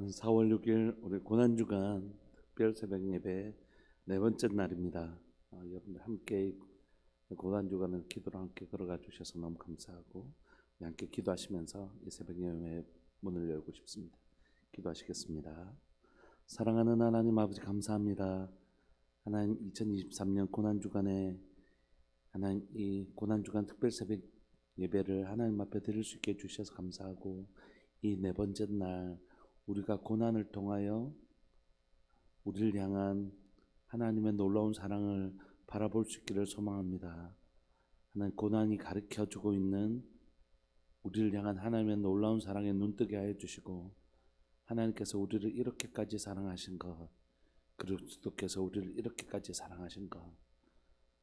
4월 6일 우리 고난주간 특별 새벽 예배 네 번째 날입니다. 여러분들 함께 고난주간을 기도로 함께 걸어가 주셔서 너무 감사하고 함께 기도하시면서 이 새벽 예배 문을 열고 싶습니다. 기도하시겠습니다. 사랑하는 하나님 아버지 감사합니다. 하나님 2023년 고난주간에 하나님 이 고난주간 특별 새벽 예배를 하나님 앞에 드릴 수 있게 해주셔서 감사하고 이 네 번째 날 우리가 고난을 통하여 우리를 향한 하나님의 놀라운 사랑을 바라볼 수 있기를 소망합니다. 하나님 고난이 가르쳐주고 있는 우리를 향한 하나님의 놀라운 사랑에 눈뜨게 하여 주시고 하나님께서 우리를 이렇게까지 사랑하신 것, 그리스도께서 우리를 이렇게까지 사랑하신 것,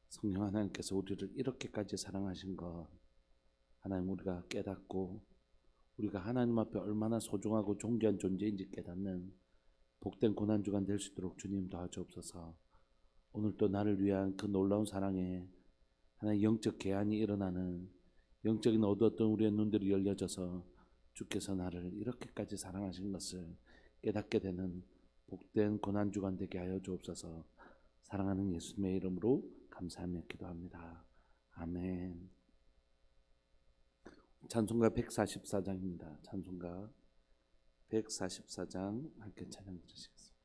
성령 하나님께서 우리를 이렇게까지 사랑하신 것 하나님 우리가 깨닫고 우리가 하나님 앞에 얼마나 소중하고 존귀한 존재인지 깨닫는 복된 고난주간 될 수 있도록 주님 도와주옵소서. 오늘도 나를 위한 그 놀라운 사랑에 하나님 영적 개안이 일어나는 영적인 어두웠던 우리의 눈들이 열려져서 주께서 나를 이렇게까지 사랑하신 것을 깨닫게 되는 복된 고난주간 되게 하여 주옵소서. 사랑하는 예수님의 이름으로 감사하며 기도합니다. 아멘. 찬송가 144장입니다. 찬송가 144장 함께 찬양 드리시겠습니다.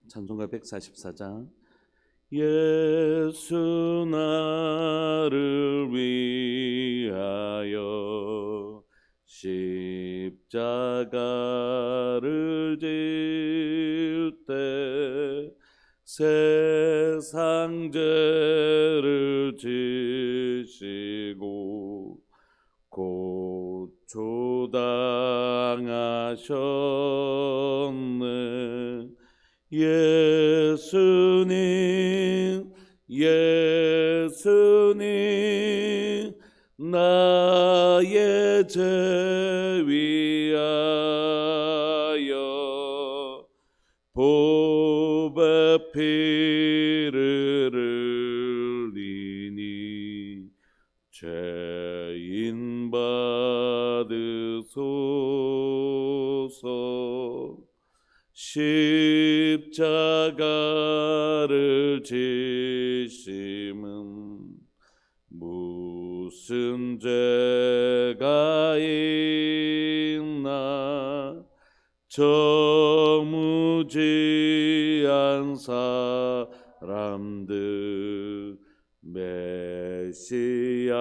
찬송가 144장. 예수 나를 위하여 십자가를 질 때 세상 죄를 지시고 고초당하셨네. 예수님 예수님 나의 죄 위하여 보배 피를 흘리니 죄인 받으소서. 십자가를 지심은 무슨 죄가 있나. 저 무지한 사람들 메시아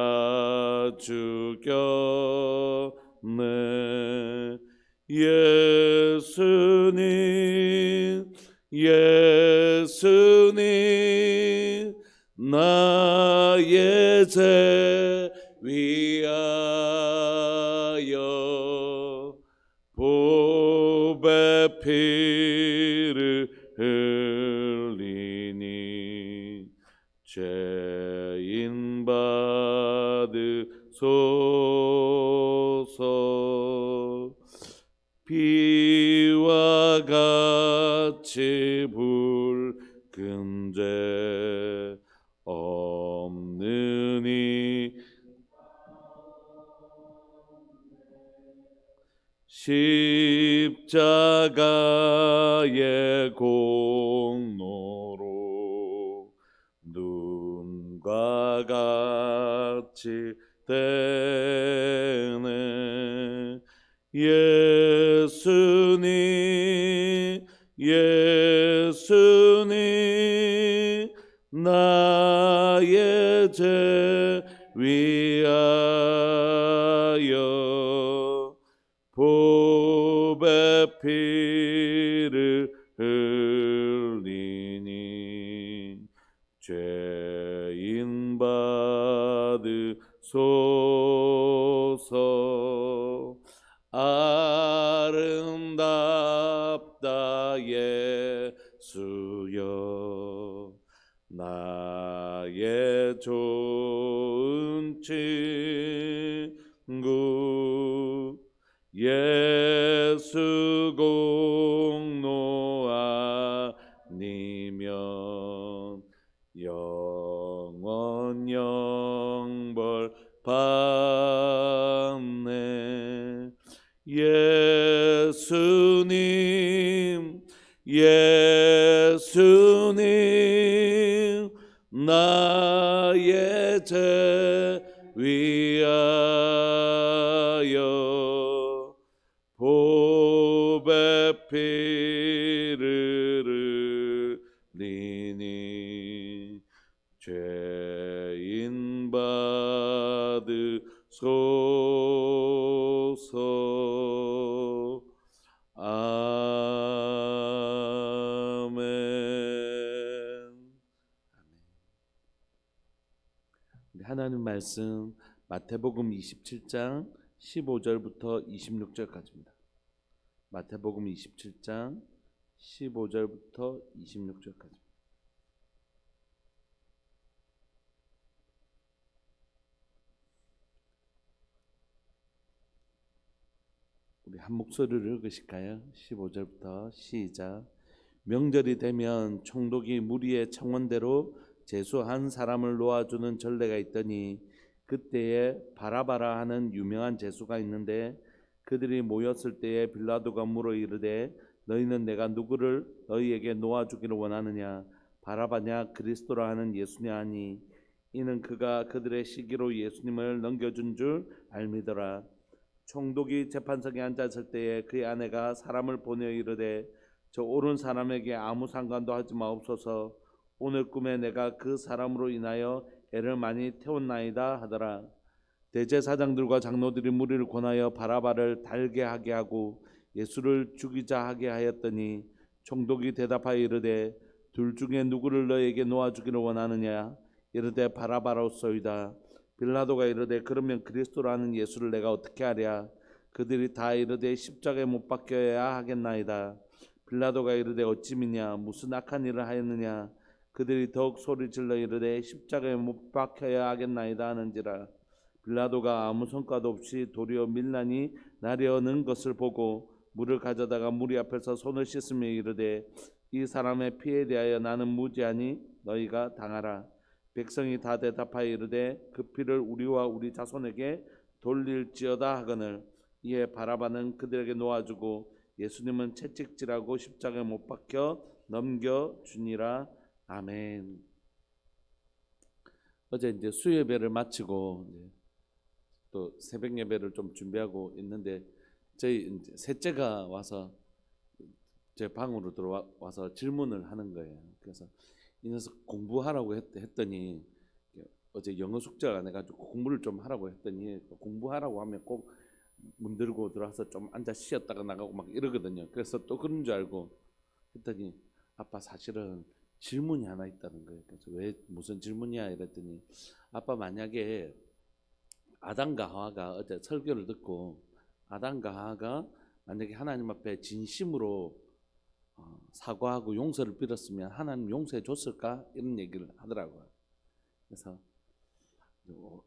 죽였네. 예수님 예수님 나의 죄 위하여 보배 피를 흘리니 죄인 받으소서. 비와 같이 붉은 죄 없느니 십자가의 공로로 눈과 같이 되네. 예수님 예수님 나의 죄 위하여 보배 피를 흘리니 죄인 받으소서. 아름답다 예수여 나의 좋은 친구. 예수 공로 예수님 예수님 나의 죄 위하여 보배 피를 흘리니 죄인 받으소서. 아멘. 하나님 말씀 마태복음 27장 15절부터 26절까지입니다. 마태복음 27장 15절부터 26절까지. 우리 한 목소리를 읽으실까요? 15절부터 시작. 명절이 되면 총독이 무리의 청원대로 제수한 사람을 놓아주는 전례가 있더니 그때에 바라바라 하는 유명한 제수가 있는데 그들이 모였을 때에 빌라도가 물어 이르되 너희는 내가 누구를 너희에게 놓아주기를 원하느냐? 바라바냐 그리스도라 하는 예수냐 하니 이는 그가 그들의 시기로 예수님을 넘겨준 줄 알미더라. 총독이 재판석에 앉았을 때에 그의 아내가 사람을 보내어 이르되 저 옳은 사람에게 아무 상관도 하지 마옵소서. 오늘 꿈에 내가 그 사람으로 인하여 애를 많이 태웠나이다 하더라. 대제사장들과 장로들이 무리를 권하여 바라바를 달게 하게 하고 예수를 죽이자 하게 하였더니 총독이 대답하여 이르되 둘 중에 누구를 너에게 놓아주기를 원하느냐? 이르되 바라바로소이다. 빌라도가 이르되 그러면 그리스도라는 예수를 내가 어떻게 하랴? 그들이 다 이르되 십자가에 못 박혀야 하겠나이다. 빌라도가 이르되 어찌 미냐? 무슨 악한 일을 하였느냐? 그들이 더욱 소리질러 이르되 십자가에 못 박혀야 하겠나이다 하는지라. 빌라도가 아무 성과도 없이 도리어 밀란이 나려는 것을 보고 물을 가져다가 무리 앞에서 손을 씻으며 이르되 이 사람의 피에 대하여 나는 무죄하니 너희가 당하라. 백성이 다 대답하여 이르되 그 피를 우리와 우리 자손에게 돌릴지어다 하거늘. 이에 바라바는 그들에게 놓아주고 예수님은 채찍질하고 십자가에 못 박혀 넘겨주니라. 아멘. 어제 이제 수요예배를 마치고 또 새벽 예배를 좀 준비하고 있는데 저희 이제 셋째가 와서 제 방으로 들어와서 질문을 하는 거예요. 그래서 이 녀석 공부하라고 했더니 어제 영어 숙제가 안 해가지고 공부를 좀 하라고 했더니 공부하라고 하면 꼭 문 들고 들어와서 좀 앉아 쉬었다가 나가고 막 이러거든요. 그래서 또 그런 줄 알고 했더니 아빠 사실은 질문이 하나 있다는 거예요. 그래서 왜 무슨 질문이야 이랬더니 아빠 만약에 아담과 하와가 어제 설교를 듣고 아담과 하와가 만약에 하나님 앞에 진심으로 사과하고 용서를 빌었으면 하나님 용서해 줬을까? 이런 얘기를 하더라고요. 그래서 뭐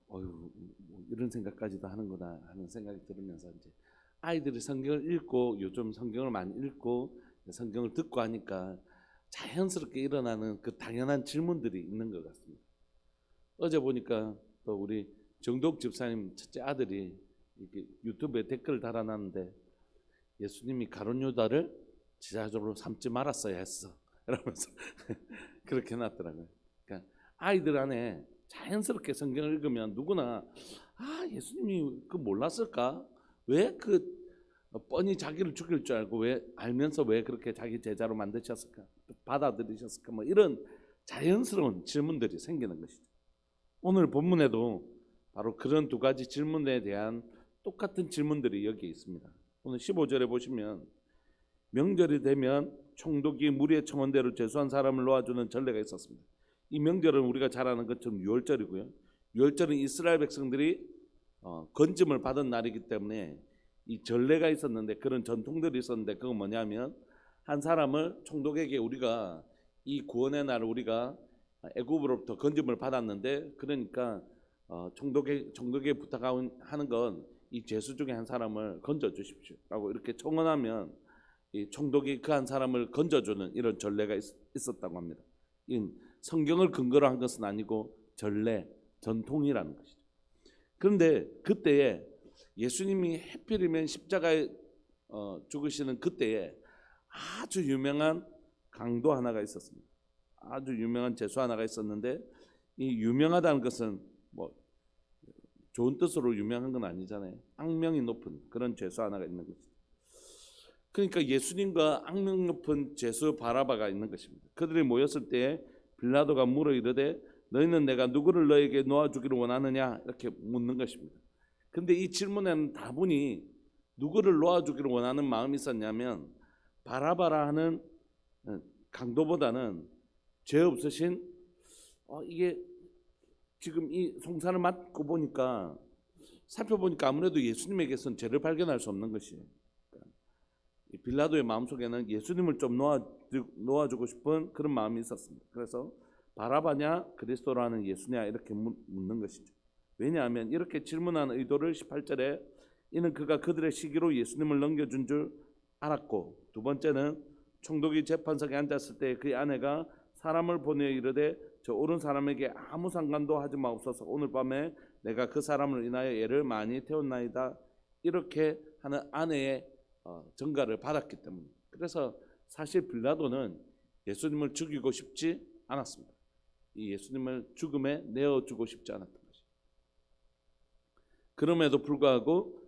이런 생각까지도 하는구나 하는 생각이 들으면서 이제 아이들이 성경을 읽고 요즘 성경을 많이 읽고 성경을 듣고 하니까 자연스럽게 일어나는 그 당연한 질문들이 있는 것 같습니다. 어제 보니까 또 우리 정독 집사님 첫째 아들이 이렇게 유튜브에 댓글을 달아놨는데 예수님이 가룟 유다를 제자적으로 삼지 말았어야 했어 이러면서 그렇게 해놨더라고요. 그러니까 아이들 안에 자연스럽게 성경을 읽으면 누구나 예수님이 그 몰랐을까? 왜 그 뻔히 자기를 죽일 줄 알고 왜 알면서 왜 그렇게 자기 제자로 만드셨을까? 받아들이셨을까? 뭐 이런 자연스러운 질문들이 생기는 것이죠. 오늘 본문에도 바로 그런 두 가지 질문에 대한 똑같은 질문들이 여기 있습니다. 오늘 15절에 보시면 명절이 되면 총독이 무리의 청원대로 제수한 사람을 놓아주는 전례가 있었습니다. 이 명절은 우리가 잘 아는 것처럼 유월절이고요. 유월절은 이스라엘 백성들이 건짐을 받은 날이기 때문에 이 전례가 있었는데 그런 전통들이 있었는데 그건 뭐냐면 한 사람을 총독에게 우리가 이 구원의 날 우리가 애굽으로부터 건짐을 받았는데 그러니까 총독에게 부탁하는 건 이 죄수 중에 한 사람을 건져 주십시오라고 이렇게 청원하면 이 총독이 그 한 사람을 건져주는 이런 전례가 있었다고 합니다. 이 성경을 근거로 한 것은 아니고 전례, 전통이라는 것이죠. 그런데 그때에 예수님이 하필이면 십자가에 죽으시는 그때에 아주 유명한 강도 하나가 있었습니다. 아주 유명한 제수 하나가 있었는데, 이 유명하다는 것은 뭐 좋은 뜻으로 유명한 건 아니잖아요. 악명이 높은 그런 제수 하나가 있는 거죠. 그러니까 예수님과 악명 높은 제수 바라바가 있는 것입니다. 그들이 모였을 때 빌라도가 물어 이르되 너희는 내가 누구를 너에게 놓아주기를 원하느냐 이렇게 묻는 것입니다. 근데 이 질문에는 다분히 누구를 놓아주기를 원하는 마음이 있었냐면, 바라바라 하는 강도보다는 죄 없으신 이게 지금 이 송사를 맡고 보니까 살펴보니까 아무래도 예수님에게서는 죄를 발견할 수 없는 것이에요. 빌라도의 마음속에는 예수님을 좀 놓아주고 싶은 그런 마음이 있었습니다. 그래서 바라바냐 그리스도라는 예수냐 이렇게 묻는 것이죠. 왜냐하면 이렇게 질문하는 의도를 18절에 이는 그가 그들의 시기로 예수님을 넘겨준 줄 알았고, 두 번째는 총독이 재판석에 앉았을 때 그의 아내가 사람을 보내어 이르되 저 옳은 사람에게 아무 상관도 하지 마옵소서. 오늘 밤에 내가 그 사람을 인하여 애를 많이 태웠나이다. 이렇게 하는 아내의 전가를 받았기 때문에. 그래서 사실 빌라도는 예수님을 죽이고 싶지 않았습니다. 이 예수님을 죽음에 내어주고 싶지 않았던 것이죠. 그럼에도 불구하고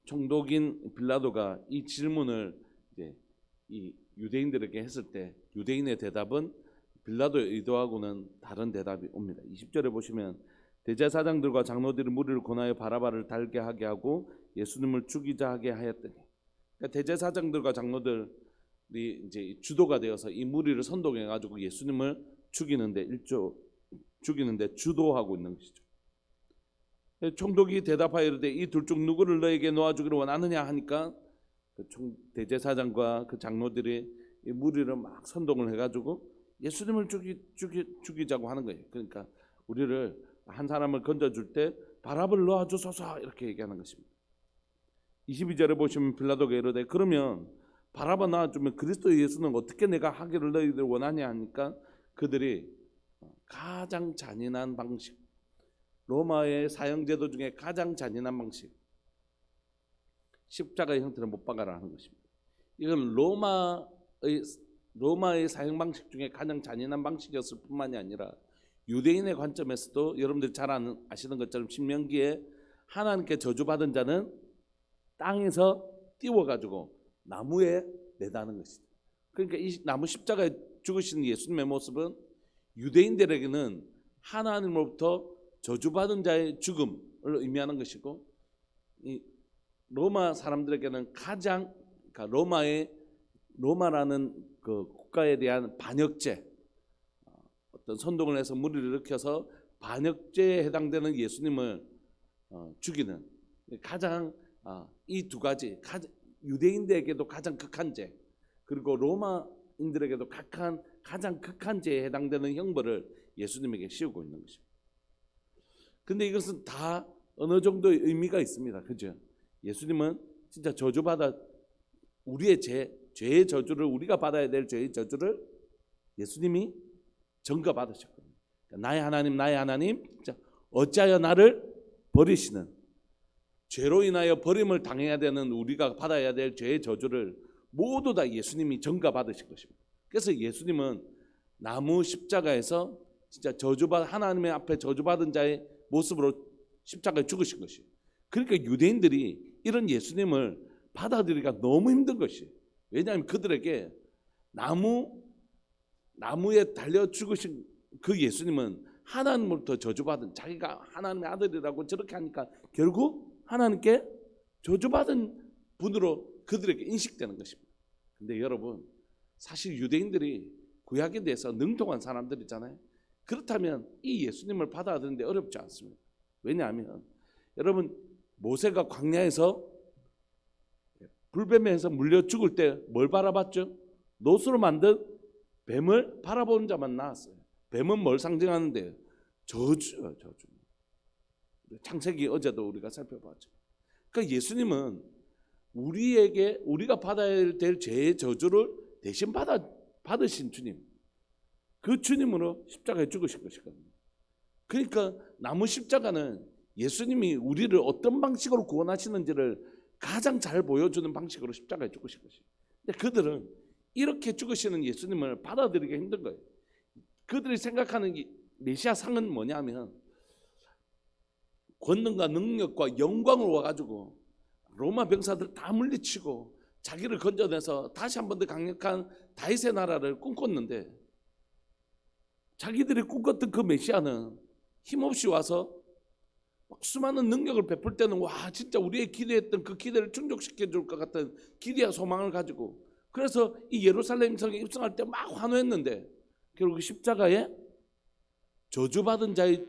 총독인 빌라도가 이 질문을 이제 이 유대인들에게 했을 때 유대인의 대답은 빌라도의 의도하고는 다른 대답이 옵니다. 20절에 보시면 대제사장들과 장로들이 무리를 권하여 바라바를 달게 하게 하고 예수님을 죽이자 하게 하였더니, 그러니까 대제사장들과 장로들이 이제 주도가 되어서 이 무리를 선동해 가지고 예수님을 죽이는데 주도하고 있는 것이죠. 총독이 대답하여 이르되 이 둘 중 누구를 너에게 놓아주기를 원하느냐 하니까 대제사장과 그 장로들이 이 무리를 막 선동을 해가지고 예수님을 죽이자고 하는 거예요. 그러니까 우리를 한 사람을 건져줄 때 바라바를 놓아주소서 이렇게 얘기하는 것입니다. 22절에 보시면 빌라도가 이르되 그러면 바라바 놓아주면 그리스도 예수는 어떻게 내가 하기를 너희들 원하냐 하니까 그들이 가장 잔인한 방식, 로마의 사형제도 중에 가장 잔인한 방식, 십자가의 형태로 못 박아라 하는 것입니다. 이건 로마의 사형 방식 중에 가장 잔인한 방식이었을 뿐만이 아니라 유대인의 관점에서도 여러분들이 잘 아시는 것처럼 신명기에 하나님께 저주받은 자는 땅에서 띄워가지고 나무에 매다는 것이죠. 그러니까 이 나무 십자가에 죽으신 예수님의 모습은 유대인들에게는 하나님으로부터 저주받은 자의 죽음을 의미하는 것이고, 이 로마 사람들에게는 가장, 그러니까 로마라는 그 국가에 대한 반역죄, 어떤 선동을 해서 무리를 일으켜서 반역죄에 해당되는 예수님을 죽이는 가장 이 두 가지, 유대인들에게도 가장 극한 죄, 그리고 로마인들에게도 가장 극한 죄에 해당되는 형벌을 예수님에게 씌우고 있는 것입니다. 근데 이것은 다 어느 정도의 의미가 있습니다. 그죠? 예수님은 진짜 저주받아 우리의 죄의 저주를, 우리가 받아야 될 죄의 저주를 예수님이 전가받으셨거든요. 그러니까 나의 하나님 어찌하여 나를 버리시는, 죄로 인하여 버림을 당해야 되는 우리가 받아야 될 죄의 저주를 모두 다 예수님이 전가받으신 것입니다. 그래서 예수님은 나무 십자가에서 진짜 하나님의 앞에 저주받은 자의 모습으로 십자가에 죽으신 것이에요. 그러니까 유대인들이 이런 예수님을 받아들이기가 너무 힘든 것이에요. 왜냐하면 그들에게 나무에 달려 죽으신 그 예수님은 하나님으로부터 저주받은, 자기가 하나님의 아들이라고 저렇게 하니까 결국 하나님께 저주받은 분으로 그들에게 인식되는 것입니다. 근데 여러분, 사실 유대인들이 구약에 대해서 능통한 사람들이잖아요. 그렇다면 이 예수님을 받아들이는데 어렵지 않습니다. 왜냐하면 여러분, 모세가 광야에서 불뱀에서 물려 죽을 때 뭘 바라봤죠? 노수로 만든 뱀을 바라보는 자만 나왔어요. 뱀은 뭘 상징하는데요? 저주요, 저주. 창세기 어제도 우리가 살펴봤죠. 그러니까 예수님은 우리가 받아야 될 죄의 저주를 대신 받으신 주님, 그 주님으로 십자가에 죽으신 것이거든요. 그러니까 나무 십자가는 예수님이 우리를 어떤 방식으로 구원하시는지를 가장 잘 보여주는 방식으로 십자가에 죽으신 것이에요. 근데 그들은 이렇게 죽으시는 예수님을 받아들이기 힘든 거예요. 그들이 생각하는 메시아 상은 뭐냐면 권능과 능력과 영광으로 와가지고 로마 병사들 다 물리치고 자기를 건져내서 다시 한 번 더 강력한 다윗의 나라를 꿈꿨는데, 자기들이 꿈꿨던 그 메시아는 힘없이 와서 막 수많은 능력을 베풀 때는 와 진짜 우리의 기대했던 그 기대를 충족시켜 줄 것 같은 기대와 소망을 가지고, 그래서 이 예루살렘 성에 입성할 때 막 환호했는데 결국 십자가에 저주받은 자의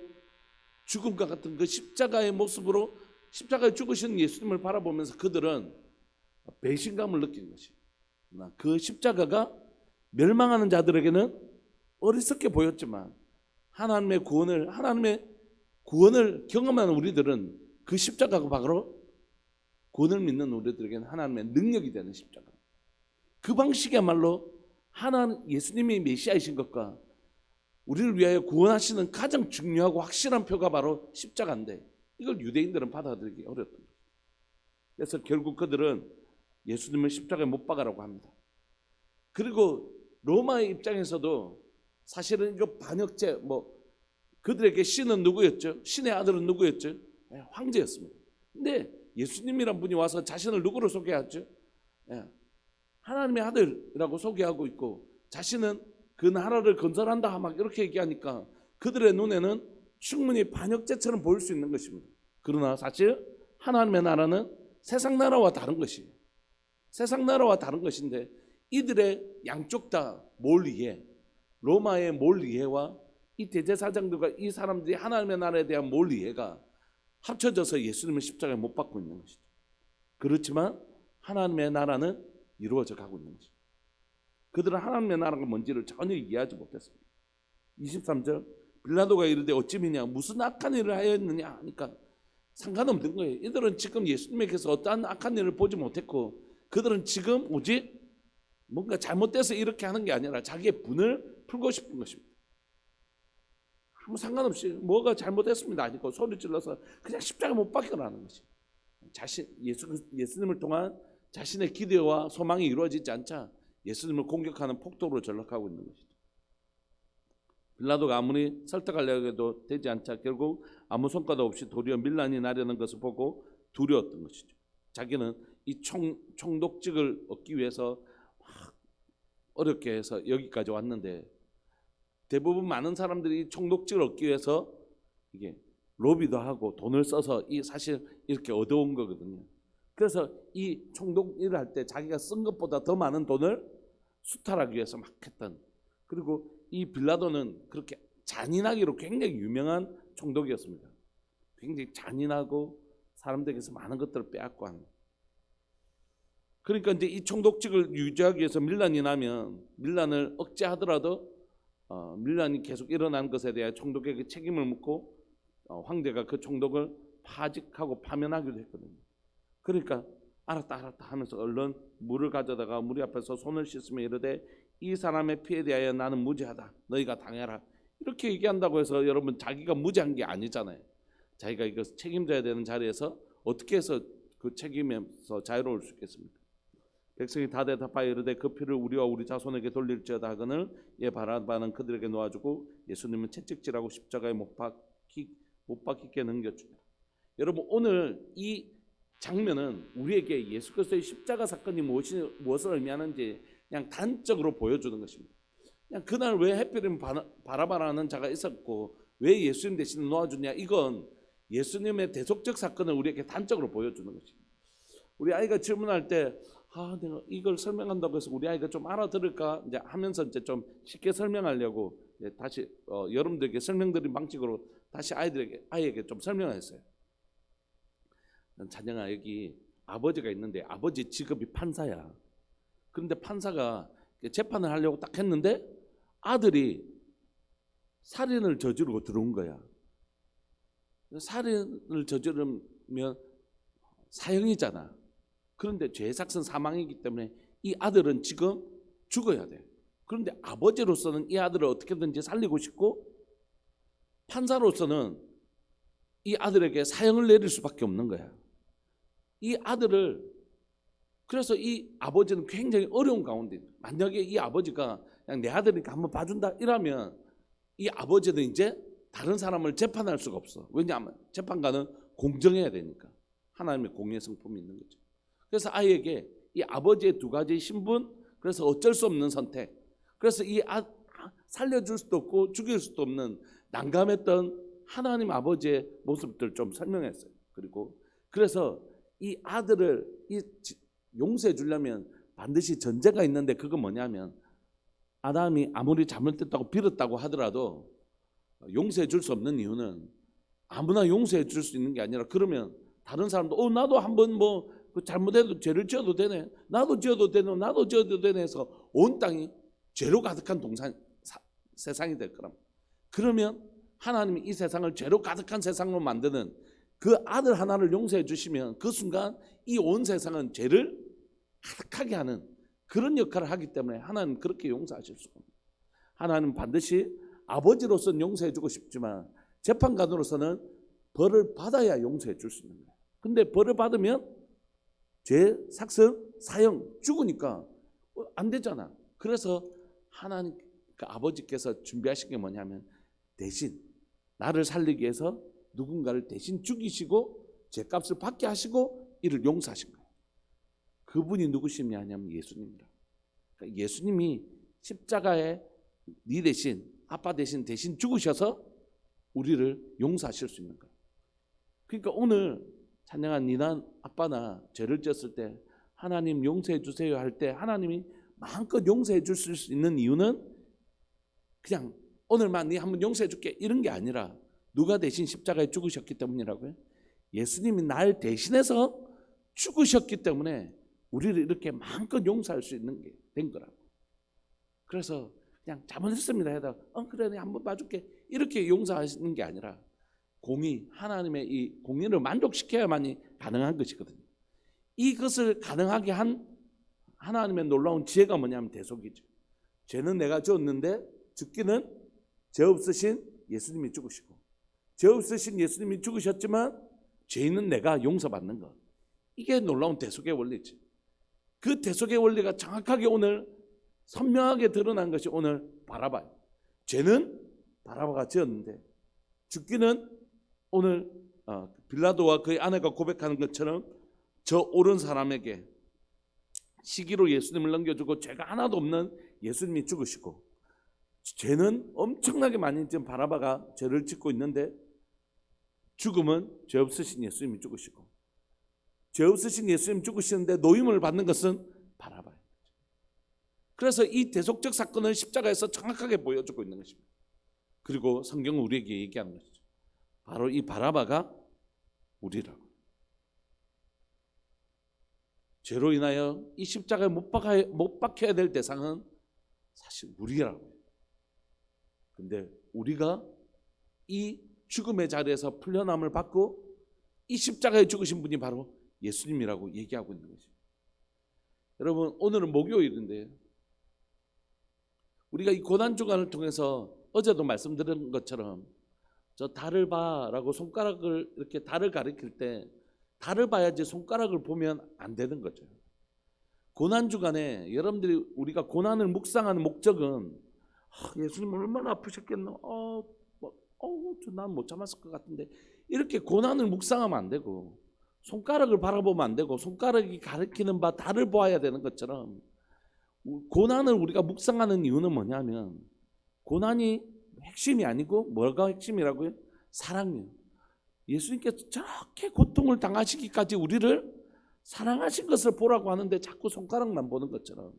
죽음과 같은 그 십자가의 모습으로 십자가에 죽으신 예수님을 바라보면서 그들은 배신감을 느끼는 것이, 그 십자가가 멸망하는 자들에게는 어리석게 보였지만 하나님의 구원을 경험하는 우리들은 그 십자가가 바로 구원을 믿는 우리들에게는 하나님의 능력이 되는 십자가. 그 방식이야말로 예수님이 메시아이신 것과 우리를 위하여 구원하시는 가장 중요하고 확실한 표가 바로 십자가인데, 이걸 유대인들은 받아들이기 어렸던 거예요. 그래서 결국 그들은 예수님을 십자가에 못 박으라고 합니다. 그리고 로마의 입장에서도 사실은 이거 반역죄, 그들에게 신은 누구였죠? 신의 아들은 누구였죠? 황제였습니다. 근데 예수님이란 분이 와서 자신을 누구로 소개하죠? 하나님의 아들이라고 소개하고 있고, 자신은 그 나라를 건설한다 막 이렇게 얘기하니까 그들의 눈에는 충분히 반역죄처럼 보일 수 있는 것입니다. 그러나 사실 하나님의 나라는 세상 나라와 다른 것이에요. 세상 나라와 다른 것인데, 이들의 양쪽 다 몰이해, 로마의 몰이해와 이 대제사장들과 이 사람들이 하나님의 나라에 대한 몰이해가 합쳐져서 예수님을 십자가에 못 박고 있는 것이죠. 그렇지만 하나님의 나라는 이루어져 가고 있는 것이죠. 그들은 하나님의 나라가 뭔지를 전혀 이해하지 못했습니다. 23절, 빌라도가 이르되 어찌 미냐, 무슨 악한 일을 하였느냐 하니까 상관없는 거예요. 이들은 지금 예수님에게서 어떠한 악한 일을 보지 못했고, 그들은 지금 오직 뭔가 잘못돼서 이렇게 하는 게 아니라 자기의 분을 풀고 싶은 것입니다. 아무 상관없이 뭐가 잘못했습니다 아니고 소리 질러서 그냥 십자가 못 박혀라는 것이, 예수님을 통한 자신의 기대와 소망이 이루어지지 않자 예수님을 공격하는 폭도로 전락하고 있는 것이죠. 빌라도가 아무리 설득하려고 해도 되지 않자 결국 아무 성과도 없이 도리어 밀란이 나려는 것을 보고 두려웠던 것이죠. 자기는 이 총독직을 얻기 위해서 어렵게 해서 여기까지 왔는데, 대부분 많은 사람들이 총독직을 얻기 위해서 이게 로비도 하고 돈을 써서 사실 이렇게 얻어온 거거든요. 그래서 이 총독 일을 할 때 자기가 쓴 것보다 더 많은 돈을 수탈하기 위해서 막 했던, 그리고 이 빌라도는 그렇게 잔인하기로 굉장히 유명한 총독이었습니다. 굉장히 잔인하고 사람들에게서 많은 것들을 빼앗고 하는. 그러니까 이제 이 총독직을 유지하기 위해서 밀란이 나면 밀란을 억제하더라도 밀란이 계속 일어난 것에 대해 총독에게 책임을 묻고 황제가 그 총독을 파직하고 파면하기도 했거든요. 그러니까 알았다 하면서 얼른 물을 가져다가 무리 앞에서 손을 씻으며 이르되 이 사람의 피에 대하여 나는 무죄하다, 너희가 당해라, 이렇게 얘기한다고 해서 여러분 자기가 무죄한 게 아니잖아요. 자기가 이거 책임져야 되는 자리에서 어떻게 해서 그 책임에서 자유로울 수 있겠습니까? 백성이 다 대답하여 이르되 그 피를 우리와 우리 자손에게 돌릴지어다 하거늘 예 바라바는 그들에게 놓아주고 예수님은 채찍질하고 십자가에 못 박히게 넘겨주니라. 여러분 오늘 이 장면은 우리에게 예수 그리스도의 십자가 사건이 무엇을 의미하는지 그냥 단적으로 보여주는 것입니다. 그냥 그날 왜 해필이면 바라바라는 자가 있었고 왜 예수님 대신에 놓아주냐, 이건 예수님의 대속적 사건을 우리에게 단적으로 보여주는 것입니다. 우리 아이가 질문할 때 내가 이걸 설명한다고 해서 우리 아이가 좀 알아들을까 이제 하면서 이제 좀 쉽게 설명하려고 이제 다시 여러분들에게 설명드린 방식으로 다시 아이에게 좀 설명했어요. 찬영아, 여기 아버지가 있는데 아버지 직업이 판사야. 그런데 판사가 재판을 하려고 딱 했는데 아들이 살인을 저지르고 들어온 거야. 살인을 저지르면 사형이잖아. 그런데 죄삭선 사망이기 때문에 이 아들은 지금 죽어야 돼. 그런데 아버지로서는 이 아들을 어떻게든지 살리고 싶고 판사로서는 이 아들에게 사형을 내릴 수밖에 없는 거야. 이 아들을, 그래서 이 아버지는 굉장히 어려운 가운데 있는 거예요. 만약에 이 아버지가 그냥 내 아들이니까 한번 봐준다 이러면 이 아버지는 이제 다른 사람을 재판할 수가 없어. 왜냐하면 재판관은 공정해야 되니까. 하나님의 공의의 성품이 있는 거죠. 그래서 아이에게 이 아버지의 두 가지 신분, 그래서 어쩔 수 없는 선택, 그래서 이 살려줄 수도 없고 죽일 수도 없는 난감했던 하나님 아버지의 모습들 좀 설명했어요. 그리고 그래서 이 아들을 용서해 주려면 반드시 전제가 있는데, 그건 뭐냐면 아담이 아무리 잘못했다고 빌었다고 하더라도 용서해 줄 수 없는 이유는, 아무나 용서해 줄 수 있는 게 아니라, 그러면 다른 사람도 나도 한번 뭐 잘못해도 죄를 지어도 되네, 나도 지어도 되네, 나도 지어도 되네 해서 온 땅이 죄로 가득한 세상이 될 거랍니다. 그러면 하나님이 이 세상을 죄로 가득한 세상으로 만드는 그 아들 하나를 용서해 주시면 그 순간 이 온 세상은 죄를 가득하게 하는 그런 역할을 하기 때문에 하나님은 그렇게 용서하실 수가 없습니다. 하나님은 반드시 아버지로서는 용서해 주고 싶지만 재판관으로서는 벌을 받아야 용서해 줄 수 있는 거예요. 근데 벌을 받으면 죄, 삭선, 사형, 죽으니까 안 되잖아. 그래서 하나님, 그 아버지께서 준비하신 게 뭐냐면 대신 나를 살리기 위해서 누군가를 대신 죽이시고 죄값을 받게 하시고 이를 용서하신 거예요. 그분이 누구시냐 하냐면 예수님이라. 그러니까 예수님이 십자가에 네 대신, 아빠 대신 죽으셔서 우리를 용서하실 수 있는 거예요. 그러니까 오늘 찬양한 니나 아빠나 죄를 지었을 때 하나님 용서해 주세요 할 때 하나님이 마음껏 용서해 줄 수 있는 이유는 그냥 오늘만 네 한번 용서해 줄게 이런 게 아니라, 누가 대신 십자가에 죽으셨기 때문이라고요. 예수님이 날 대신해서 죽으셨기 때문에 우리를 이렇게 마음껏 용서할 수 있는 게 된 거라고. 그래서 그냥 잘못했습니다 해다 그래 내가 한번 봐줄게 이렇게 용서하시는 게 아니라, 하나님의 이 공의를 만족시켜야만이 가능한 것이거든요. 이것을 가능하게 한 하나님의 놀라운 지혜가 뭐냐면 대속이죠. 죄는 내가 지었는데 죽기는 죄 없으신 예수님이 죽으시고, 죄 없으신 예수님이 죽으셨지만 죄인은 내가 용서받는 것, 이게 놀라운 대속의 원리지. 그 대속의 원리가 정확하게 오늘 선명하게 드러난 것이 오늘 바라바예요. 죄는 바라바가 지었는데 죽기는 오늘 빌라도와 그의 아내가 고백하는 것처럼 저 옳은 사람에게 시기로 예수님을 넘겨주고 죄가 하나도 없는 예수님이 죽으시고, 죄는 엄청나게 많이 지은 바라바가 죄를 짓고 있는데 죽음은 죄 없으신 예수님이 죽으시고, 죄 없으신 예수님 죽으시는데 노임을 받는 것은 바라바예요. 그래서 이 대속적 사건을 십자가에서 정확하게 보여주고 있는 것입니다. 그리고 성경은 우리에게 얘기하는 것이죠. 바로 이 바라바가 우리라고. 죄로 인하여 이 십자가에 못 박혀야 될 대상은 사실 우리라고. 근데 우리가 이 죽음의 자리에서 풀려남을 받고 이 십자가에 죽으신 분이 바로 예수님이라고 얘기하고 있는 것입니다. 여러분, 오늘은 목요일인데 우리가 이 고난주간을 통해서 어제도 말씀드린 것처럼 저 달을 봐라고 손가락을 이렇게 달을 가리킬 때 달을 봐야지 손가락을 보면 안 되는 거죠. 고난주간에 여러분들이 우리가 고난을 묵상하는 목적은 예수님 얼마나 아프셨겠노, 난 못 참았을 것 같은데 이렇게 고난을 묵상하면 안 되고, 손가락을 바라보면 안 되고, 손가락이 가리키는 바 달을 보아야 되는 것처럼 고난을 우리가 묵상하는 이유는 뭐냐면, 고난이 핵심이 아니고 뭐가 핵심이라고요? 사랑이에요. 예수님께서 저렇게 고통을 당하시기까지 우리를 사랑하신 것을 보라고 하는데 자꾸 손가락만 보는 것처럼,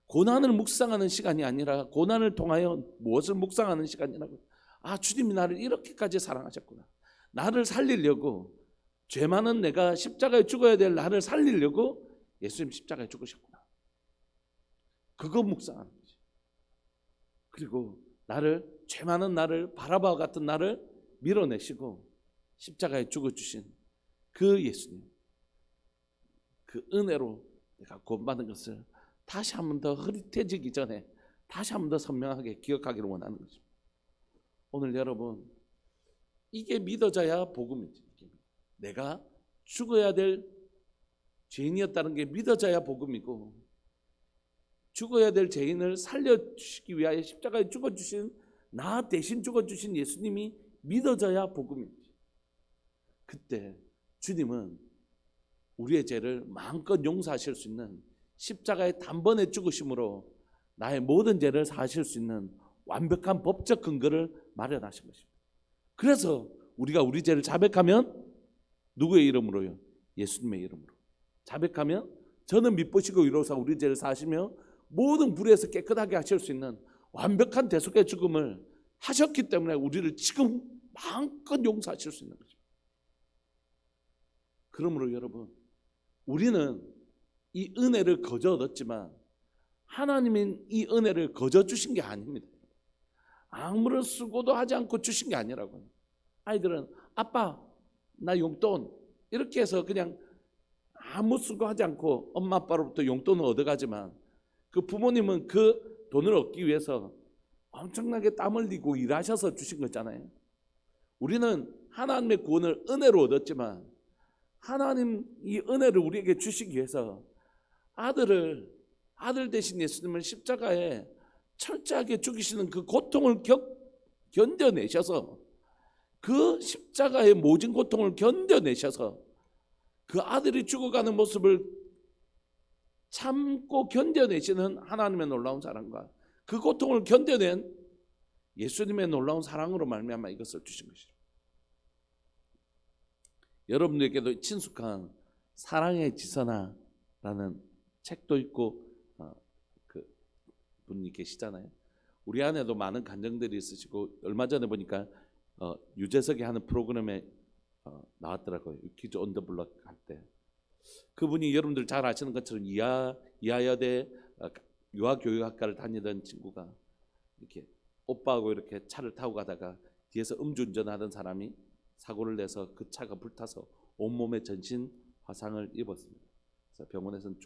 고난을 묵상하는 시간이 아니라 고난을 통하여 무엇을 묵상하는 시간이라고. 주님이 나를 이렇게까지 사랑하셨구나, 나를 살리려고, 죄 많은 내가 십자가에 죽어야 될 나를 살리려고 예수님 십자가에 죽으셨구나, 그거 묵상하는 거지. 그리고 죄 많은 나를, 바라바와 같은 나를 밀어내시고 십자가에 죽어주신 그 예수님, 그 은혜로 내가 구원받은 것을 다시 한 번 더 흐릿해지기 전에 다시 한 번 더 선명하게 기억하기를 원하는 것입니다. 오늘 여러분, 이게 믿어져야 복음이지. 내가 죽어야 될 죄인이었다는 게 믿어져야 복음이고, 죽어야 될 죄인을 살려주시기 위하여 십자가에 죽어주신, 나 대신 죽어주신 예수님이 믿어져야 복음입니다. 그때 주님은 우리의 죄를 마음껏 용서하실 수 있는, 십자가의 단번에 죽으심으로 나의 모든 죄를 사하실 수 있는 완벽한 법적 근거를 마련하신 것입니다. 그래서 우리가 우리 죄를 자백하면 누구의 이름으로요? 예수님의 이름으로 자백하면 저는 미쁘시고 의로우사 우리 죄를 사하시며 모든 불의에서 깨끗하게 하실 수 있는 완벽한 대속의 죽음을 하셨기 때문에 우리를 지금 마음껏 용서하실 수 있는 거죠. 그러므로 여러분, 우리는 이 은혜를 거저 얻었지만 하나님은 이 은혜를 거저 주신 게 아닙니다. 아무런 수고도 하지 않고 주신 게 아니라고요. 아이들은 아빠 나 용돈 이렇게 해서 그냥 아무 수고하지 않고 엄마 아빠로부터 용돈을 얻어가지만, 그 부모님은 그 돈을 얻기 위해서 엄청나게 땀 흘리고 일하셔서 주신 거잖아요. 우리는 하나님의 구원을 은혜로 얻었지만 하나님 이 은혜를 우리에게 주시기 위해서 아들 대신 예수님을 십자가에 철저하게 죽이시는 그 고통을 견뎌내셔서, 그 십자가의 모진 고통을 견뎌내셔서 그 아들이 죽어가는 모습을 참고 견뎌내시는 하나님의 놀라운 사랑과 그 고통을 견뎌낸 예수님의 놀라운 사랑으로 말미암아 이것을 주신 것이죠. 여러분들에게도 친숙한 사랑의 지선아라는 책도 있고 그 분이 계시잖아요. 우리 안에도 많은 간증들이 있으시고, 얼마 전에 보니까 유재석이 하는 프로그램에 나왔더라고요. 키즈 온 더 블럭 할 때 그분이 여러분들 잘 아시는 것처럼 이하여대 유아교육학과를 다니던 친구가 이렇게 오빠하고 이렇게 차를 타고 가다가 뒤에서 음주운전하던 사람이 사고를 내서 그 차가 불타서 온몸에 전신 화상을 입었습니다. 그래서 병원에서는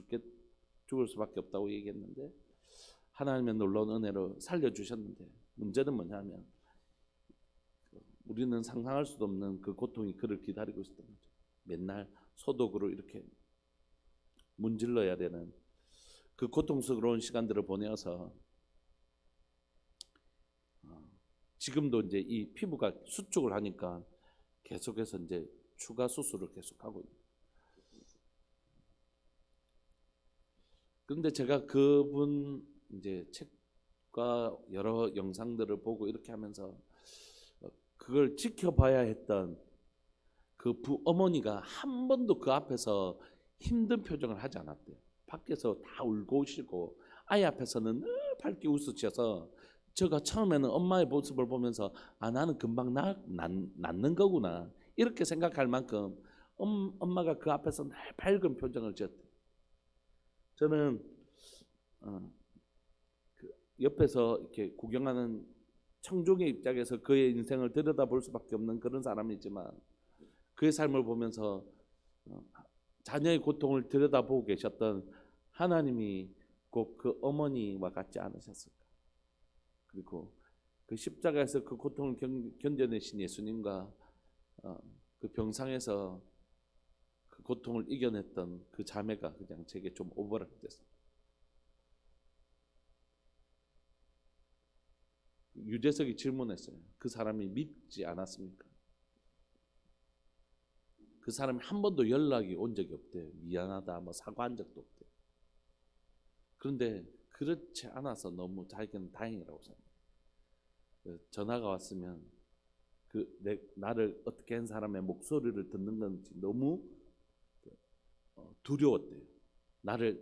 죽을 수밖에 없다고 얘기했는데 하나님의 놀라운 은혜로 살려주셨는데, 문제는 뭐냐면 우리는 상상할 수도 없는 그 고통이 그를 기다리고 있었던 거죠. 맨날 소독으로 이렇게 문질러야 되는 그 고통스러운 시간들을 보내어서 지금도 이제 이 피부가 수축을 하니까 계속해서 이제 추가 수술을 계속하고 있는. 그런데 제가 그분 이제 책과 여러 영상들을 보고 이렇게 하면서 그걸 지켜봐야 했던 그 어머니가 한 번도 그 앞에서 힘든 표정을 하지 않았대요. 밖에서 다 울고 오시고 아이 앞에서는 늘 밝게 웃으셔서, 제가 처음에는 엄마의 모습을 보면서 나는 금방 낫는 거구나 이렇게 생각할 만큼 엄마가 그 앞에서 늘 밝은 표정을 지었대요. 저는 그 옆에서 이렇게 구경하는 청중의 입장에서 그의 인생을 들여다볼 수밖에 없는 그런 사람이지만, 그의 삶을 보면서 자녀의 고통을 들여다보고 계셨던 하나님이 꼭 그 어머니와 같지 않으셨을까. 그리고 그 십자가에서 그 고통을 견뎌내신 예수님과 그 병상에서 그 고통을 이겨냈던 그 자매가 그냥 제게 좀 오버랩됐습니다. 유재석이 질문했어요. 그 사람이 믿지 않았습니까? 그 사람이 한 번도 연락이 온 적이 없대요. 미안하다 뭐 사과한 적도 없대요. 그런데 그렇지 않아서 너무 자기는 다행이라고 생각해요. 전화가 왔으면 나를 어떻게 한 사람의 목소리를 듣는 건지 너무 두려웠대요.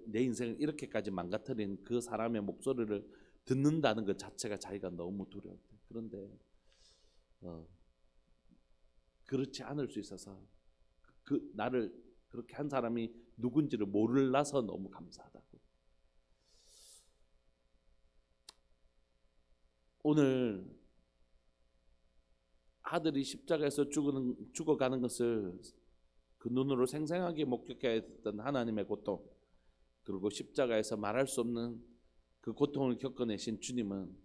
내 인생을 이렇게까지 망가뜨린 그 사람의 목소리를 듣는다는 것 자체가 자기가 너무 두려웠대요. 그런데 그렇지 않을 수 있어서 나를 그렇게 한 사람이 누군지를 몰라서 너무 감사하다고. 오늘 아들이 십자가에서 죽어가는 것을 그 눈으로 생생하게 목격해야 했던 하나님의 고통, 그리고 십자가에서 말할 수 없는 그 고통을 겪어내신 주님은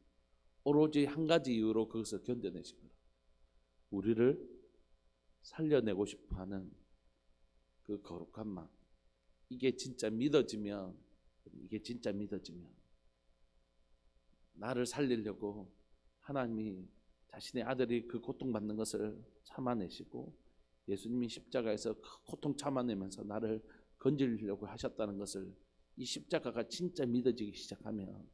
오로지 한 가지 이유로 그것을 견뎌내신 거예요. 우리를 살려내고 싶어하는 그 거룩한 마음, 이게 진짜 믿어지면 나를 살리려고 하나님이 자신의 아들이 그 고통받는 것을 참아내시고 예수님이 십자가에서 그 고통 참아내면서 나를 건지려고 하셨다는 것을 이 십자가가 진짜 믿어지기 시작하면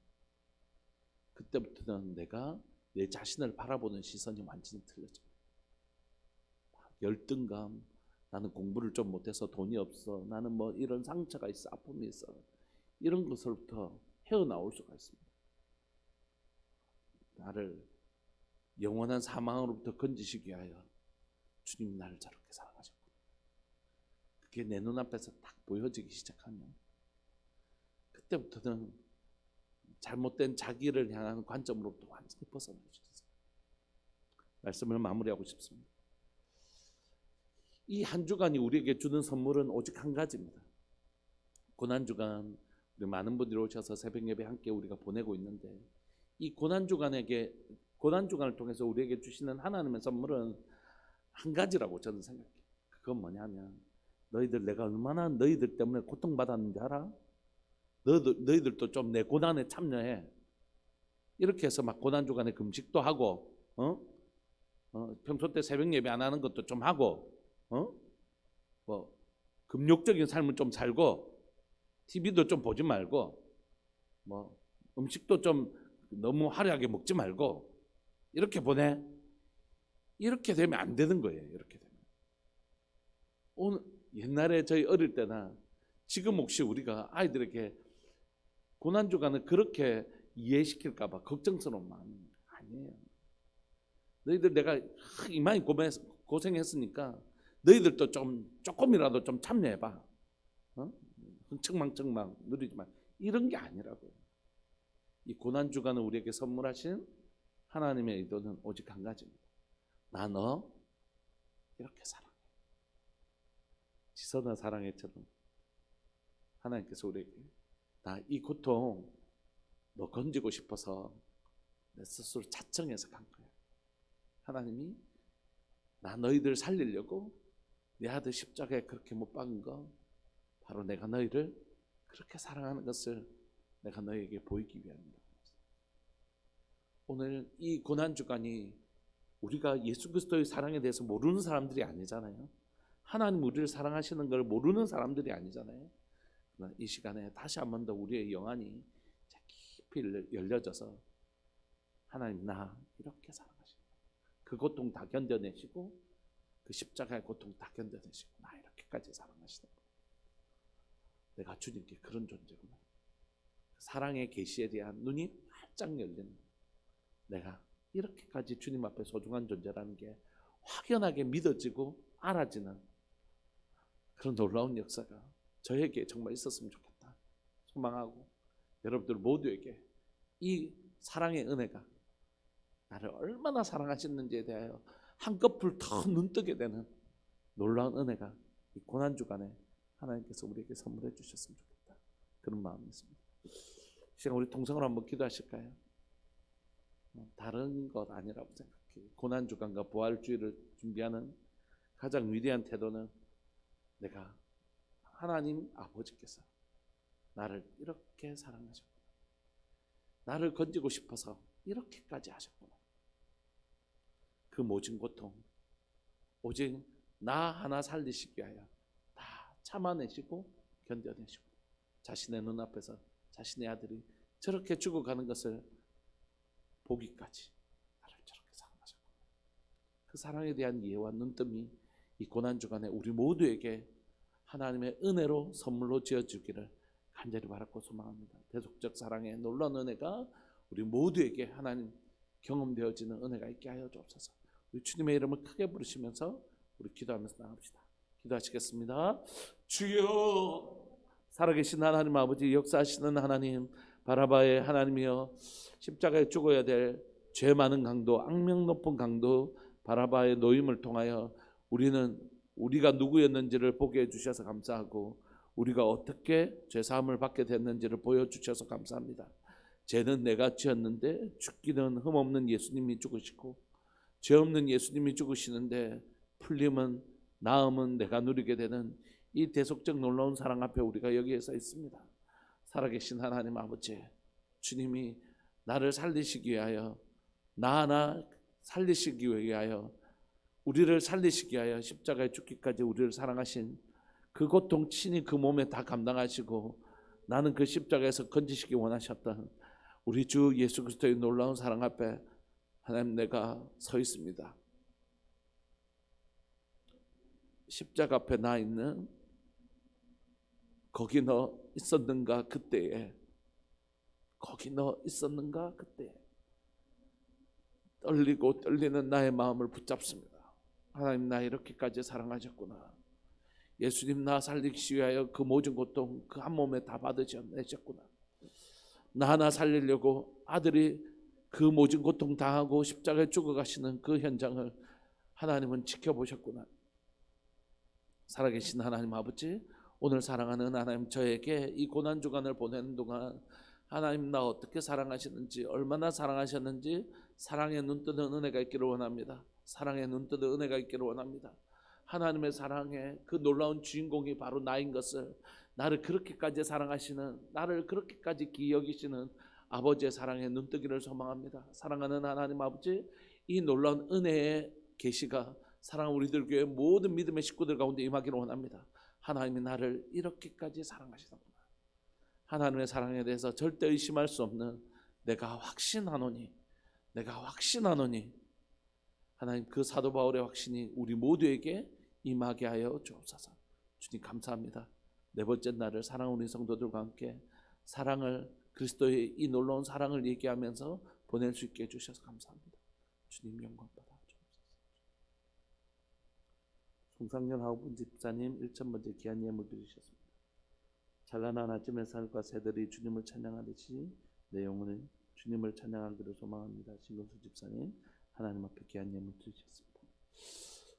그때부터는 내가 내 자신을 바라보는 시선이 완전히 틀려져요. 열등감, 나는 공부를 좀 못해서 돈이 없어, 나는 뭐 이런 상처가 있어, 아픔이 있어, 이런 것으로부터 헤어나올 수가 있습니다. 나를 영원한 사망으로부터 건지시기 위하여 주님이 나를 저렇게 사랑하셨구나. 그게 내 눈앞에서 딱 보여지기 시작하면 그때부터는 잘못된 자기를 향하는 관점으로부터 완전히 벗어날 수 있어요. 말씀을 마무리하고 싶습니다. 이 한 주간이 우리에게 주는 선물은 오직 한 가지입니다. 고난주간 우리 많은 분들이 오셔서 새벽 예배 함께 우리가 보내고 있는데 이 고난주간을 통해서 우리에게 주시는 하나님의 선물은 한 가지라고 저는 생각해요. 그건 뭐냐면 내가 얼마나 너희들 때문에 고통받았는지 알아? 너희들도 좀 내 고난에 참여해. 이렇게 해서 막 고난주간에 금식도 하고 평소 때 새벽 예배 안 하는 것도 좀 하고 뭐 금욕적인 삶을 좀 살고 TV도 좀 보지 말고 뭐 음식도 좀 너무 화려하게 먹지 말고 이렇게 보내. 이렇게 되면 안 되는 거예요. 이렇게 되면 오늘 옛날에 저희 어릴 때나 지금 혹시 우리가 아이들에게 고난주간을 그렇게 이해시킬까 봐 걱정스러운 마음이 아니에요. 너희들 내가 이만히 고생했으니까 너희들도 조금이라도 좀 참여해봐. 흥청망청 막 누리지 마. 이런 게 아니라고요. 이 고난주간을 우리에게 선물하신 하나님의 의도는 오직 한 가지입니다. 나 너 이렇게 사랑해. 지선아 사랑해처럼 하나님께서 우리에게 나 이 고통 너 건지고 싶어서 내 스스로 자청해서 간 거야. 하나님이 나 너희들 살리려고 내 아들 십자가에 그렇게 못 박은 거 바로 내가 너희를 그렇게 사랑하는 것을 내가 너희에게 보이기 위함이다. 오늘 이 고난주간이 우리가 예수 그리스도의 사랑에 대해서 모르는 사람들이 아니잖아요. 하나님 우리를 사랑하시는 걸 모르는 사람들이 아니잖아요. 그러나 이 시간에 다시 한 번 더 우리의 영안이 깊이 열려져서 하나님 나 이렇게 사랑하시고 그 고통 다 견뎌내시고 그 십자가의 고통 다 견뎌내시고 나 이렇게까지 사랑하시는 거. 내가 주님께 그런 존재구나. 사랑의 계시에 대한 눈이 활짝 열리는 내가 이렇게까지 주님 앞에 소중한 존재라는 게 확연하게 믿어지고 알아지는 그런 놀라운 역사가 저에게 정말 있었으면 좋겠다 소망하고 여러분들 모두에게 이 사랑의 은혜가 나를 얼마나 사랑하셨는지에 대하여 한꺼풀 더 눈뜨게 되는 놀라운 은혜가 이 고난주간에 하나님께서 우리에게 선물해 주셨으면 좋겠다 그런 마음이 있습니다. 시간 우리 통성으로 한번 기도하실까요? 다른 것 아니라고 생각해요. 고난주간과 부활주의를 준비하는 가장 위대한 태도는 내가 하나님 아버지께서 나를 이렇게 사랑하셨구나. 나를 건지고 싶어서 이렇게까지 하셨구나. 그 모진 고통 오직 나 하나 살리시기 위하여 다 참아내시고 견뎌내시고 자신의 눈앞에서 자신의 아들이 저렇게 죽어가는 것을 보기까지 나를 저렇게 사랑하셨구나. 그 사랑에 대한 이해와 눈뜸이 이 고난주간에 우리 모두에게 하나님의 은혜로 선물로 지어주기를 간절히 바라고 소망합니다. 대속적 사랑의 놀라운 은혜가 우리 모두에게 하나님 경험되어지는 은혜가 있게 하여 주옵소서. 우리 주님의 이름을 크게 부르시면서 우리 기도하면서 나갑시다. 기도하시겠습니다. 주여 살아계신 하나님 아버지 역사하시는 하나님 바라바의 하나님이여 십자가에 죽어야 될 죄 많은 강도 악명 높은 강도 바라바의 노임을 통하여 우리는 우리가 누구였는지를 보게 해주셔서 감사하고 우리가 어떻게 죄사함을 받게 됐는지를 보여주셔서 감사합니다. 죄는 내가 지었는데 죽기는 흠없는 예수님이 죽으시고 죄 없는 예수님이 죽으시는데 풀림은 나음은 내가 누리게 되는 이 대속적 놀라운 사랑 앞에 우리가 여기에 서 있습니다. 살아계신 하나님 아버지, 주님이 나를 살리시기 위하여, 나 하나 살리시기 위하여, 우리를 살리시기 위하여 십자가에 죽기까지 우리를 사랑하신 그 고통 친히 그 몸에 다 감당하시고 나는 그 십자가에서 건지시기 원하셨던 우리 주 예수 그리스도의 놀라운 사랑 앞에 하나님, 내가 서 있습니다. 십자가 앞에 나 있는 거기 너 있었는가 그때에, 거기 너 있었는가 그때에 떨리고 떨리는 나의 마음을 붙잡습니다. 하나님, 나 이렇게까지 사랑하셨구나. 예수님 나 살리기 위하여 그 모든 고통 그 한 몸에 다 받으셨구나. 나 하나 살리려고 아들이 그 모든 고통 당하고 십자가에 죽어가시는 그 현장을 하나님은 지켜보셨구나. 살아계신 하나님 아버지, 오늘 사랑하는 하나님, 저에게 이 고난주간을 보내는 동안 하나님 나 어떻게 사랑하시는지, 얼마나 사랑하셨는지 사랑의 눈뜨는 은혜가 있기를 원합니다. 사랑의 눈뜨는 은혜가 있기를 원합니다. 하나님의 사랑의 그 놀라운 주인공이 바로 나인 것을, 나를 그렇게까지 사랑하시는, 나를 그렇게까지 기여기시는 아버지의 사랑의 눈뜨기를 소망합니다. 사랑하는 하나님 아버지, 이 놀라운 은혜의 계시가 사랑하는 우리들 교회 모든 믿음의 식구들 가운데 임하기를 원합니다. 하나님이 나를 이렇게까지 사랑하시는구나. 하나님의 사랑에 대해서 절대 의심할 수 없는 내가 확신하노니, 내가 확신하노니, 하나님 그 사도 바울의 확신이 우리 모두에게 임하게 하여 주옵소서. 주님 감사합니다. 네 번째 날을 사랑하는 우리 성도들과 함께 사랑을, 그리스도의 이 놀라운 사랑을 얘기하면서 보낼 수 있게 해주셔서 감사합니다. 주님 영광 받아 주옵소서. 송상년 하우분 집사님 1,000번째 귀한 예물 드리셨습니다. 찬란한 아침의 살과 새들이 주님을 찬양하듯이 내 영혼은 주님을 찬양하기를 소망합니다. 신근수 집사님 하나님 앞에 귀한 예물 드리셨습니다.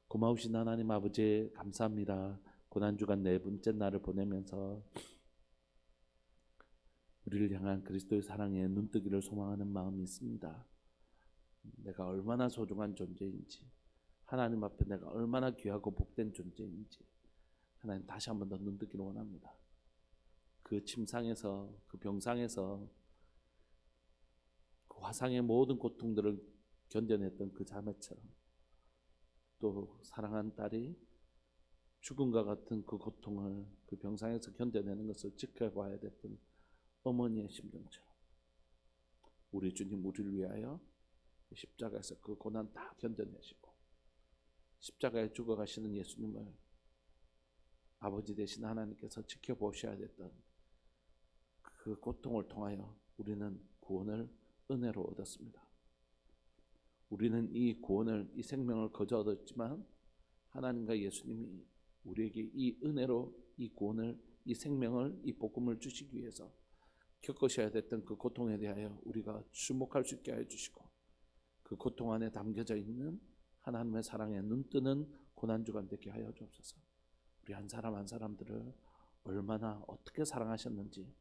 고마우신 하나님 아버지 감사합니다. 고난주간 네 번째 날을 보내면서 우리를 향한 그리스도의 사랑에 눈뜨기를 소망하는 마음이 있습니다. 내가 얼마나 소중한 존재인지, 하나님 앞에 내가 얼마나 귀하고 복된 존재인지 하나님 다시 한 번 더 눈뜨기를 원합니다. 그 침상에서, 그 병상에서 그 화상의 모든 고통들을 견뎌냈던 그 자매처럼 또 사랑한 딸이 죽음과 같은 그 고통을 그 병상에서 견뎌내는 것을 지켜봐야 됐던 어머니의 심정처럼 우리 주님 우리를 위하여 십자가에서 그 고난 다 견뎌내시고 십자가에 죽어가시는 예수님을 아버지 되신 하나님께서 지켜보셔야 됐던 그 고통을 통하여 우리는 구원을 은혜로 얻었습니다. 우리는 이 구원을, 이 생명을 거저 얻었지만 하나님과 예수님이 우리에게 이 은혜로 이 구원을, 이 생명을, 이 복음을 주시기 위해서 겪으셔야 됐던 그 고통에 대하여 우리가 주목할 수 있게 해주시고 그 고통 안에 담겨져 있는 하나님의 사랑에 눈뜨는 고난주간 되게 하여 주옵소서. 우리 한 사람 한 사람들을 얼마나 어떻게 사랑하셨는지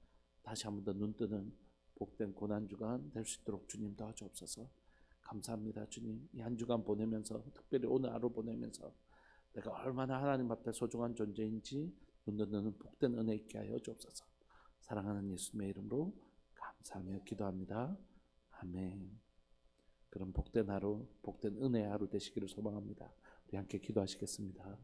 다시 한 번 더 눈뜨는 복된 고난주간 될 수 있도록 주님 도와주옵소서. 감사합니다. 주님, 이 한 주간 보내면서, 특별히 오늘 하루 보내면서 내가 얼마나 하나님 앞에 소중한 존재인지 눈뜨는 복된 은혜 있게 하여 주옵소서. 사랑하는 예수님의 이름으로 감사하며 기도합니다. 아멘. 그럼 복된 하루, 복된 은혜의 하루 되시기를 소망합니다. 우리 함께 기도하시겠습니다.